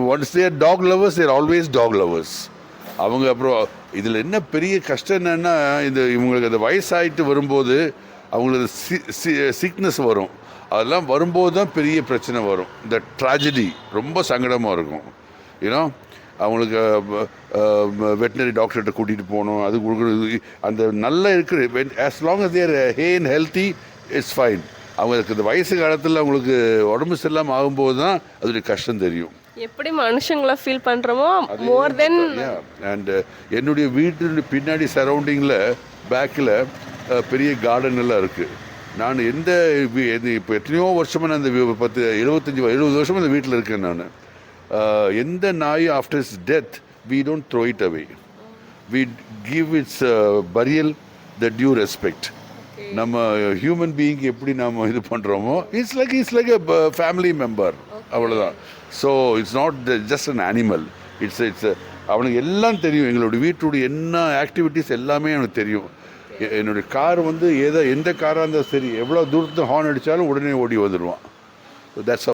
Once தேர் talk lovers தேர் always talk lovers. அவங்க அப்புறம் இதில் என்ன பெரிய கஷ்டம் என்னென்னா, இவங்களுக்கு அந்த வயசாகிட்டு வரும்போது அவங்களுக்கு சிக்னஸ் வரும். அதெல்லாம் வரும்போது தான் பெரிய பிரச்சனை வரும். இந்த ட்ராஜடி ரொம்ப சங்கடமாக இருக்கும். ஏன்னா அவங்களுக்கு வெட்டினரி டாக்டர்கிட்ட கூட்டிகிட்டு போகணும். அது கொடுக்குறது அந்த நல்லா இருக்குது. ஆஸ் லாங் அஸ் தேர் ஹேன் ஹெல்த்தி இட்ஸ் ஃபைன். அவங்களுக்கு இந்த வயசு காலத்தில் அவங்களுக்கு உடம்பு சரியில்லாமல் ஆகும்போது தான் அதோடைய கஷ்டம் தெரியும். எப்படி மனுஷங்களை ஃபீல் பண்ணுறோமோ மோர் தென். அண்ட் என்னுடைய வீட்டு பின்னாடி சரௌண்டிங்கில் பேக்கில் பெரிய கார்டன் எல்லாம் இருக்குது. நான் இப்போ எத்தனையோ வருஷமாக நான் இந்த 70 வருஷமாக இந்த வீட்டில் இருக்கேன். நான் எந்த நாயும் after its death we don't throw it away. We give its burial the due respect. நம்ம ஹியூமன் பீயிங் எப்படி நாம் இது பண்ணுறோமோ it's like a family member, அவ்வளோதான். So it's not just an animal. It's அவனுக்கு எல்லாம் தெரியும். எங்களுடைய வீட்டுடைய என்ன ஆக்டிவிட்டீஸ் எல்லாமே அவனுக்கு தெரியும். என்னுடைய கார் எந்த காராக இருந்தாலும் சரி, எவ்வளோ தூரத்தில் ஹார்ன் அடித்தாலும் உடனே ஓடி வந்துடுவான். தட்ஸ்